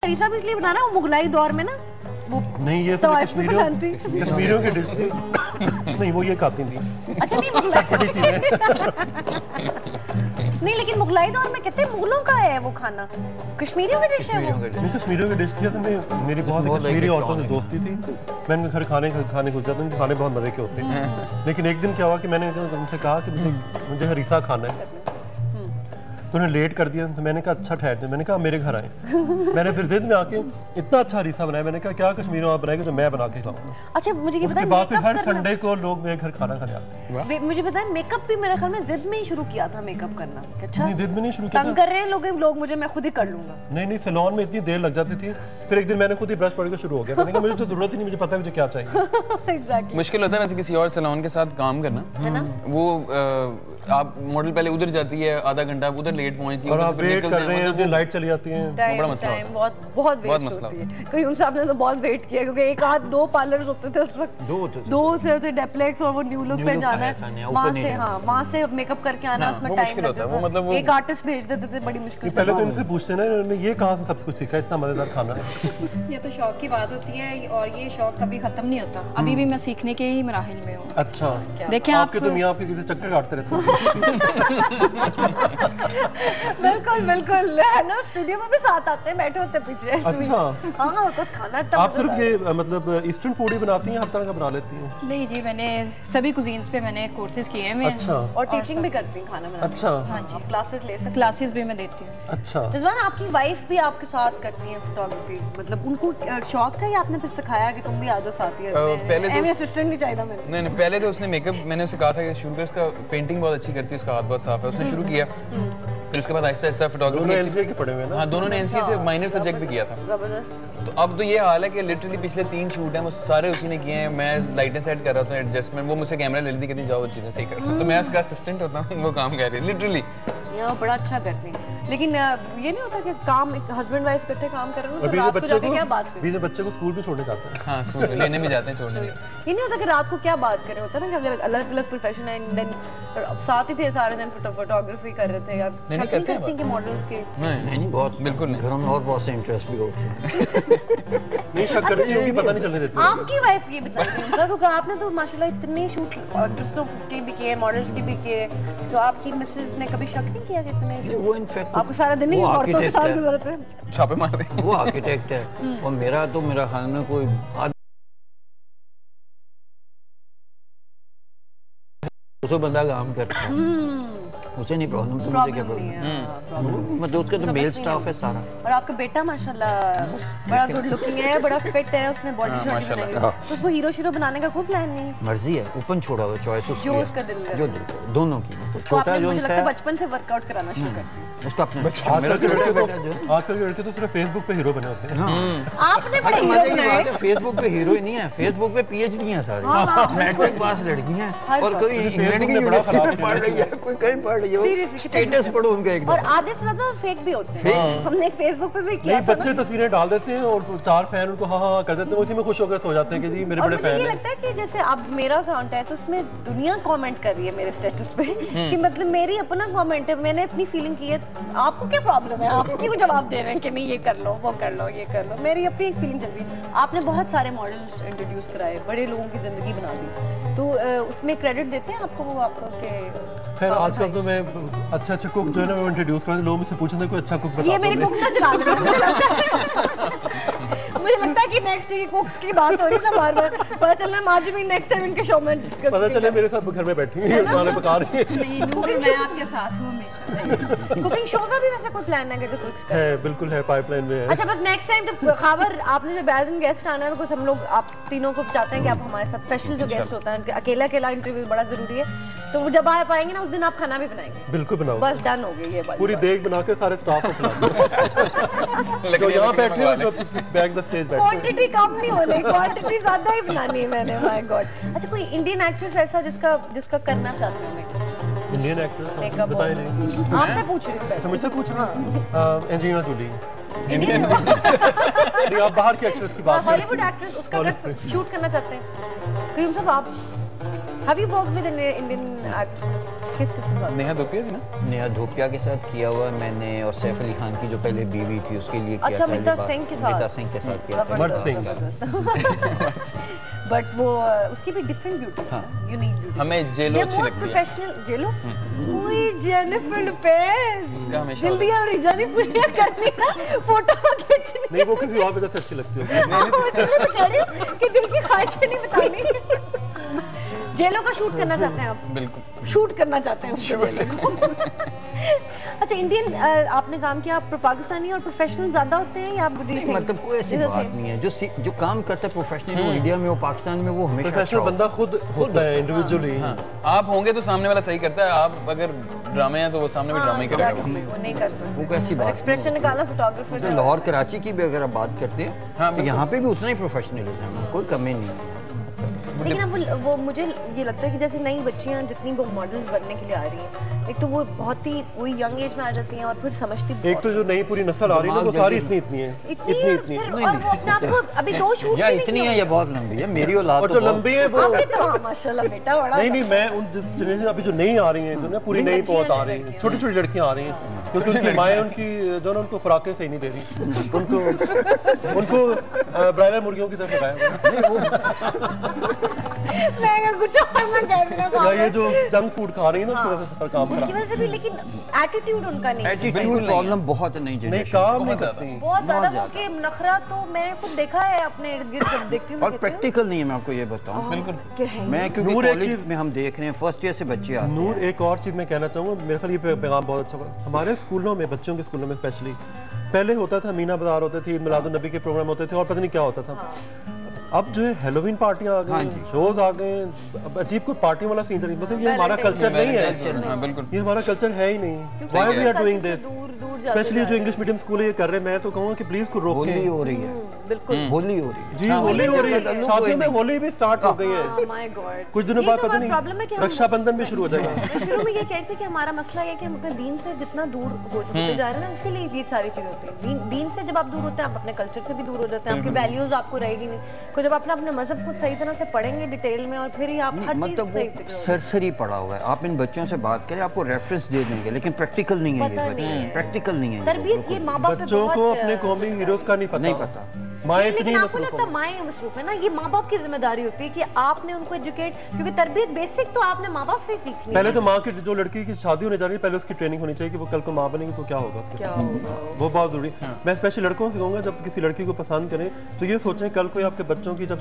हरीसा भी इसलिए बना रहा है, वो मुगलाई दौर में ना वो नहीं, ये तो कश्मीरियों की डिश थी। नहीं, वो ये खाती थी। अच्छा नहीं, मुगलाई नहीं, लेकिन मुगलाई दौर में कहते हैं मुगलों का है वो खाना, कश्मीरियों की डिश है वो। नहीं, कश्मीरियों की डिश थी। तो मेरी बहुत कश्मीरी औरतों से दोस्ती थी, मैं उनके घर खाने घुस जाता हूँ, खाने बहुत मजे के होते हैं। लेकिन एक दिन क्या हुआ कि मैंने उनसे कहा कि मुझे हरीसा खाना है, तो उन्होंने लेट कर दिया। तो मैंने कहा अच्छा ठहर जाए, मैंने कहा मेरे घर आए। मैंने फिर जिद में आके इतना अच्छा हरीसा बनाया, मैंने कहा क्या कश्मीर में आप बनाएंगे जो मैं बना के खिलाऊंगा। अच्छा मुझे ये उसके बाद फिर हर संडे को लोग मेरे घर खाना खाने आते हैं। मुझे पता है मेकअप भी मेरे ख्याल में जिद में ही शुरू किया था मेकअप करना। अच्छा नहीं, जिद में नहीं शुरू किया, तंग कर रहे हैं लोग मुझे, मैं खुद ही कर लूंगा। नहीं, सैलून में इतनी देर लग जाती थी। फिर एक दिन मैंने खुद ही ब्रश पकड़ के शुरू हो गया, मैंने कहा मुझे तो जरूरत ही नहीं, मुझे पता है मुझे क्या चाहिए। एग्जैक्टली। मुश्किल होता है वैसे किसी और सैलून के साथ काम करना, है ना। वो आप मॉडल पहले उधर जाती है, आधा घंटा उधर लेट पहुंचती है और आप वेट कर रहे हैं, लाइट चली जाती है, बड़ा मसला होता है। बहुत वेट होती है। कहीं साहब ने तो बहुत वेट किया क्योंकि एक आध 2 पार्लर्स होते थे उस वक्त, दो सिर्फ थे, डेप्लेक्स और वो न्यू लुक पे जाना है वहाँ से। हाँ, वहाँ से मेकअप करके आना, उसमें टाइम लगता है। मतलब एक आर्टिस्ट भेज देते थे, बड़ी मुश्किल। पहले तो इनसे पूछते ना इन्होंने ये कहाँ से सब कुछ सीखा, इतना मजेदार खाना है। ये तो शौक की बात होती है और ये शौक कभी खत्म नहीं होता। अभी भी मैं सीखने के ही मराहिल में हूँ। अच्छा, देखिए आपके तो मियां आपके चक्कर काटते रहते हैं। बिल्कुल बिल्कुल, है ना, स्टूडियो में भी साथ आते हैं, बैठे होते पीछे। अच्छा, हाँ, कुछ खाना तब आप सिर्फ ये मतलब ईस्टर्न फूड ही बनाती हैं, हर तरह का बना लेती हैं? नहीं जी, मैंने सभी कुजीन्स पे मैंने कोर्सेज किए हैं। अच्छा, और टीचिंग भी करती हैं खाना बनाने। अच्छा, हाँ जी, क्लासेस ले सकते, क्लासेस भी मैं देती हूँ। अच्छा, रिजवान आपकी वाइफ भी आपके साथ करती हैं फोटोग्राफी, मतलब उनको शौक था या आपने फिर सिखाया कि तुम भी आ जाओ साथ ही? पहले तो असिस्टेंट नहीं चाहिए था मैंने। नहीं, पहले तो उसने मेकअप, मैंने उससे कहा था कि शुरू कर, उसका पेंटिंग बहुत अच्छी करती है, उसका हाथ बहुत साफ है, उसने शुरू किया। फिर उसके बाद आहिस्ता आहिस्ता फोटोग्राफी के पढ़े हुए हैं ना? हाँ, दोनों ने एनसीए से माइनर सब्जेक्ट भी किया था। जबरदस्त। तो अब तो ये हाल है कि लिटरली पिछले 3 शूट हैं वो सारे उसी ने किए हैं। मैं लाइटें सेट कर रहा था, एडजस्टमेंट, वो मुझसे कैमरा ले लेती, कहती जाओ चीज़ें सही कर। तो मैं उसका असिस्टेंट होता हूँ, वो काम कर रही है लिटरली। ये बड़ा अच्छा करती हैं। लेकिन ये नहीं होता कि काम हस्बैंड वाइफ इकट्ठे काम कर रहे हो तो रात को जाके क्या बात करें? बीच बच्चे को स्कूल भी छोड़ने जाते हैं। हाँ, स्कूल लेने भी जाते हैं, छोड़ने भी। ये नहीं होता कि रात को क्या बात करें, होता है ना कि अलग अलग प्रोफेशन है, देन साथ ही थे सारे दिन, फोटोग्राफी कर रहे थे। आप नहीं करते हैं कि मॉडल के? नहीं, बहुत बिल्कुल नहीं। घरों में और बहुत से इंटरेस्ट भी होते हैं। नहीं, शक करती हूं कि पता नहीं चलने देती। आपकी वाइफ ये बताइए मुझे, क्योंकि आपने तो माशाल्लाह इतने शूट आर्टिस्टों के भी किए, मॉडल्स के भी किए, तो आपकी मिसेस ने कभी शक नहीं किया कि इतने? वो इनफैक्ट आपको सारा दिन ही औरतों के साथ गुजरत है, छापे मार रहे हैं। वो आर्किटेक्ट है और मेरा ख्याल में कोई उसको बंदा काम करता है, उसे नहीं प्रॉब्लम, तो मुझे क्या प्रॉब्लम? मतलब उसका तो मेल स्टाफ है सारा। और आपका बेटा माशाल्लाह बड़ा गुड लुकिंग है, बड़ा फिट है, उसने बॉडी शॉडी बनाई है, तो उसको हीरो शीरो बनाने का कोई प्लान नहीं? मर्जी है, ओपन छोड़ा हुआ, चॉइस उसकी, जो उसका दिल जो दिल, दोनों की। छोटा जो है बचपन से वर्कआउट कराना शुरू कर, उसका अपना। आजकल के लड़के तो सिर्फ फेसबुक पे हीरो बने होते हैं। आपने बड़े हीरो बनाए। फेसबुक पे हीरो ही नहीं है, फेसबुक पे पीएचडी है सारी, मैट्रिक पास लड़की हैं और कोई इंग्लैंड की यूनिवर्सिटी में पढ़ रही है, कोई कहीं पढ़ रही है, स्टेटस पढ़ो उनका एकदम। और आधे से ज्यादा फेक भी होते हैं। हमने फेसबुक पे भी किया था, बच्चे तस्वीरें डाल देते हैं और 4 फैन उनको हाँ कर देते हैं, उसी में खुश होकर सो जाते हैं कि जी मेरे बड़े फैन हैं। मुझे लगता है कि जैसे अब मेरा अकाउंट है तो उसमें दुनिया कमेंट कर रही है मेरे स्टेटस पे कि मतलब मेरी अपना कमेंट है, मैंने अपनी फीलिंग की है, आपको क्या प्रॉब्लम है, आप क्यों जवाब दे रहे हैं कि नहीं ये कर लो, वो कर लो, ये कर लो? मेरी अपनी एक फीलिंग चल रही है। आपने बहुत सारे मॉडल्स इंट्रोड्यूस कराए, बड़े लोगों की जिंदगी बना दी, तो उसमें क्रेडिट देते हैं आपको वो आप लोग के? खैर आजकल तो मैं अच्छा कुक जो है ना वो इंट्रोड्यूस कर, लोग मुझसे पूछते हैं कोई अच्छा कुक बता। ये मेरी कुक ना चला मुझे लगता है कि नेक्स्ट ये कुक की बात हो रही है ना, बार-बार पता चलना आज भी नेक्स्ट टाइम इनके शो में पता चले मेरे साथ घर में बैठी हैं, खाना पका रही हैं। नहीं, मैं आपके साथ हूं हमेशा। कुकिंग शो का भी वैसे कोई प्लान है कि कुछ है? बिल्कुल है, पाइपलाइन में है। अच्छा, बस नेक्स्ट टाइम जब खबर आपने जो बैजन गेस्ट आना है, कुछ हम लोग आप तीनों को चाहते हैं कि आप हमारे साथ स्पेशल जो गेस्ट होता है अकेला इंटरव्यू बड़ा जरूरी है, तो वो जब आ पाएंगे ना उस दिन आप खाना भी बनाएंगे? बिल्कुल बनाओ, बस डन हो गई ये बात। पूरी देग बना के सारे स्टाफ को खिलाओ जो यहाँ बैठे हो, जो बैक द स्टेज बैठे। क्वांटिटी कम नहीं होनी, क्वांटिटी ज्यादा ही बनानी है मैंने, माय गॉड। अच्छा, कोई इंडियन एक्ट्रेस ऐसा जिसका करना चाहते हैं मैं? इंडियन एक्ट्रेस बताइए नहीं, आपसे पूछ रही हूँ। अच्छा, मुझसे पूछ रहे हैं? Angelina Jolie. इंडियन नहीं, आप बाहर की एक्ट्रेस की बात, हॉलीवुड एक्ट्रेस, उसका अगर शूट करना चाहते हैं क्यों सब आप? Have you worked with Indian actress? किसके साथ? नेहा धोपिया थी ना? नेहा धोपिया के साथ किया हुआ मैंने, और सैफ अली खान की जो पहले बीवी थी उसके लिए किया अच्छा, था। मिता सिंह के साथ? मिता सिंह के साथ किया था। मर्द सिंह। बट वो उसकी भी डिफरेंट ब्यूटी है, यूनिक ब्यूटी। हमें जेलो अच्छी लगती है। प्रोफेशनल जेलो, ओए जेनिफर लोपेज, उसका हमेशा जल्दी और जेनिफर करनी ना फोटो खींचनी। नहीं, वो किसी और वजह से अच्छी लगती होगी। मैं तो कह रही हूँ कि दिल की ख्वाहिशें नहीं बतानी। जेलो का शूट करना चाहते हैं आप? बिल्कुल शूट करना चाहते हैं उसको, जेलो को। अच्छा, इंडियन आपने काम किया, आप पाकिस्तानी और प्रोफेशनल ज्यादा होते हैं या आप मतलब कोई ऐसी बात नहीं है, जो काम करता है प्रोफेशनल वो इंडिया में, वो पाकिस्तान में वो हमेशा प्रोफेशनल बंदा खुद होता है इंडिविजुअली। आप होंगे तो सामने वाला सही करता है, आप अगर ड्रामे हैं तो वो सामने भी ड्रामे ही करेगा। वो नहीं कर सकते, वो कैसी बात। एक्सप्रेशन निकालना फोटोग्राफर। लाहौर कराची की भी अगर आप बात करते हैं तो यहाँ पे भी उतना ही प्रोफेशनलिज्म है, कोई कमी नहीं है। लेकिन अब वो मुझे ये लगता है कि जैसे नई बच्चियां जितनी वो मॉडल्स बनने के लिए आ रही हैं, एक तो वो बहुत ही वही यंग एज में आ जाती हैं और फिर समझती एक तो जो नई पूरी नस्ल आ रही है ना वो सारी इतनी है, इतनी और वो अपने आप को अभी 2 शूट या इतनी है या बहुत लंबी है, मेरी औलाद और जो लंबी है वो माशाल्लाह बेटा बड़ा। नहीं, मैं उन जिस जनरेशन अभी जो नई आ रही हैं, जो ना पूरी नई बहुत आ रही हैं, छोटी-छोटी लड़कियां आ रही हैं, क्योंकि उनकी माएँ उनकी जो ना उनको खुराकें सही नहीं दे रही, उनको ब्रायलर मुर्गियों की तरफ लगाया हुआ मैं कुछ और मैं कह रही हूं, या ये जो जंक फूड खा रही है ना उसकी वजह से काम उसकी वजह से भी। लेकिन एटीट्यूड उनका नहीं, एटीट्यूड प्रॉब्लम बहुत नहीं नहीं, जनरेशन काम नहीं करती। बहुत ज्यादा वो के नखरा तो मैंने खुद देखा है अपने इर्द गिर्द, जब देखती हूं और प्रैक्टिकल नहीं है। मैं आपको ये बताऊं, बिल्कुल मैं क्योंकि कॉलेज में हम देख रहे हैं फर्स्ट ईयर से बच्चे आते हैं। नूर, एक और चीज़ मैं कहना चाहूँगा, मेरे ख्याल ये पैगाम बहुत अच्छा हुआ। हमारे स्कूलों में, बच्चों के स्कूलों में स्पेशली पहले होता था मीना बाजार होते थे, मिलादुन नबी के प्रोग्राम होते थे और पता नहीं क्या होता था। अब जो है हेलोवीन पार्टियां आ गई, शोज आ गए, अब अजीब कोई पार्टियों वाला सीन चल, मतलब ये हमारा कल्चर नहीं है, बिल्कुल ये हमारा कल्चर है ही नहीं। Why we are doing this, specially जो इंग्लिश मीडियम स्कूल है ये कर रहे हैं। मैं तो कहूँगा कि प्लीज को रोकें। होली हो रही है, बिल्कुल होली हो रही है जी, होली हो रही है, शादियों में होली भी स्टार्ट हो गई है। माय गॉड, कुछ दिनों बाद पता नहीं रक्षाबंधन भी शुरू हो जाएगा। शुरू में ये कहते कि हमारा मसला ये है कि हम अपने दीन से जितना दूर होते जा रहे हैं ना, इसीलिए ये सारी चीजें होती हैं। दीन से जब आप दूर होते हैं, आप अपने कल्चर से भी दूर हो जाते हैं, आपकी वैल्यूज आपको रहेगी नहीं। को जब अपना अपने मजहब को सही तरह से पढ़ेंगे डिटेल में और फिर ही आप हर चीज मतलब वो सरसरी पड़ा हुआ है। आप इन बच्चों से बात करें, आपको रेफरेंस दे देंगे, लेकिन प्रैक्टिकल नहीं है ये बच्चे, प्रैक्टिकल नहीं है। तरबियत ये माँ बाप पे बच्चों को अपने कौमी हीरोज का नहीं पता। माएँ इतनी लेकिन आपको लगता है माएँ मसरूफ है ना, ये माँ बाप की जिम्मेदारी होती है कि आपने उनको एजुकेट, क्योंकि तरबियत बेसिक तो आपने माँ बाप से ही सीखनी है। पहले तो माँ की जो लड़की की शादी होने जा रही है, पहले उसकी ट्रेनिंग होनी चाहिए कि वो कल को माँ बनेगी तो क्या होगा उसके, वो बहुत जरूरी। मैं स्पेशली लड़कों से कहूँगा, जब किसी लड़की को पसंद करें तो ये सोचें कल को आपके बच्चों की जब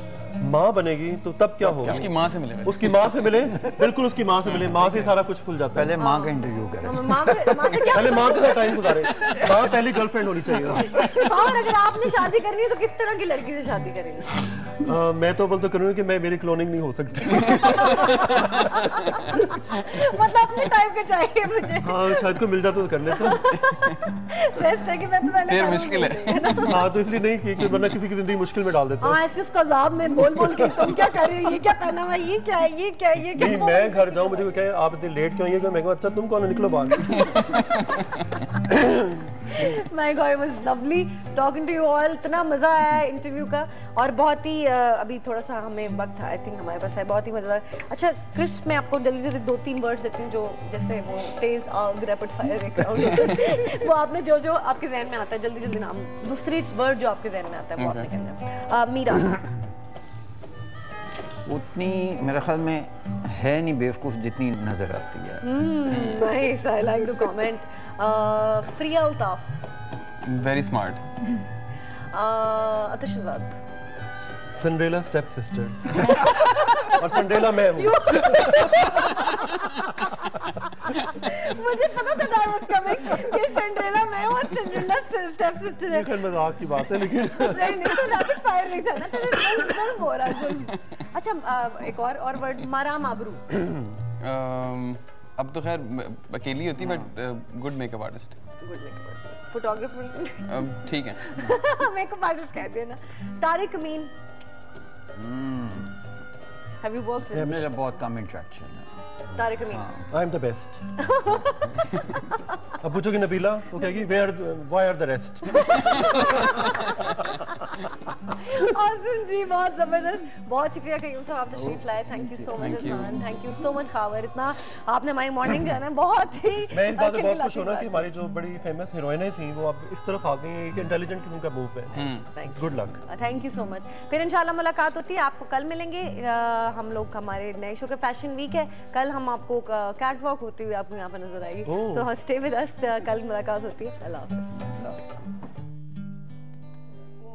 माँ बनेगी तो तब क्या होगा। उसकी माँ से मिले, उसकी माँ से मिले, बिल्कुल उसकी माँ से मिले, माँ से सारा कुछ भूल जाता है। पहले माँ का इंटरव्यू करें, पहले माँ के साथ टाइम गुजारे, माँ पहली गर्लफ्रेंड होनी चाहिए। और अगर आपने शादी करनी है तो किस तरह की लड़की से शादी करेंगे? मैं तो बोलता करूँगा कि मैं, मेरी क्लोनिंग नहीं हो सकती। मतलब अपने टाइप का चाहिए मुझे। हाँ, शायद को मिल जाता तो कर लेता। बेस्ट है कि मैं तो पहले फिर मुश्किल है। हाँ, तो इसलिए नहीं कि वरना किसी की जिंदगी मुश्किल में डाल देता। हाँ, ऐसे उसका अज़ाब में बोल के तुम क्या कर रही हो, ये क्या पहना हुआ, ये क्या है, ये क्या है, ये क्या। नहीं, मैं घर जाऊँ मुझे क्या आप इतने लेट क्यों आइए, मैं कहूँ अच्छा तुम कौन हो, निकलो बाहर। My God, it was lovely talking to you all. इतना मज़ा आया इंटरव्यू का, और बहुत ही अभी थोड़ा सा हमें वक्त आई थिंक हमारे पास है, बहुत ही मज़ेदार। अच्छा क्रिस, मैं आपको जल्दी जल्दी 2-3 वर्ड्स देती हूँ जो जैसे वो तेज आग रैपिड फायर एक वो आपने जो जो आपके जहन में आता है जल्दी जल्दी नाम, दूसरी वर्ड जो आपके जहन में आता है वो आपने कहना है। मीरा उतनी मेरे ख्याल में है नहीं बेवकूफ़ जितनी नजर आती है। Nice, I like the comment. Friya Altaf, very smart. अतशजाद, सिंड्रेला स्टेप सिस्टर। और सिंड्रेला मैं हूँ। मुझे पता था that was coming कि सिंड्रेला मैं हूँ और सिंड्रेला स्टेप सिस्टर है। खैर मजाक की बात है, लेकिन नहीं तो रैपिड फायर नहीं था ना, तो जुल्म हो रहा है। अच्छा एक और वर्ड, माराम आबरू। अब तो खैर अकेली होती, but good makeup artist. Good makeup, photographer ठीक है। मेकअप आर्टिस्ट कहते हैं ना। Tariq Amin, have you worked with? मेरा बहुत कम इंटरेक्शन है। Tariq Amin, I am the best. अब पूछोगे नबीला, वो कहेगी why are the rest. Asim ji, जी बहुत जबरदस्त, बहुत शुक्रिया कयूम साहब, आप तशरीफ लाए। Thank you so much Irfan, thank you so much Khawar, इतना आपने हमारी मॉर्निंग जो है ना बहुत ही मैं इस बात पे बहुत खुश हूं ना कि हमारी जो बड़ी फेमस हीरोइनें थी वो अब इस तरफ आ गई हैं, एक इंटेलिजेंट किस्म का मूव है। Good luck, thank you so much. फिर इंशाल्लाह मुलाकात होती है, आपको कल मिलेंगे। हम लोग हमारे नए शो का फैशन वीक है, कल हम आपको कैट वॉक होती हुई आपको यहाँ पर नजर आएगी। सो स्टे विद अस, कल मुलाकात होती है। अल्लाह हाफिज़।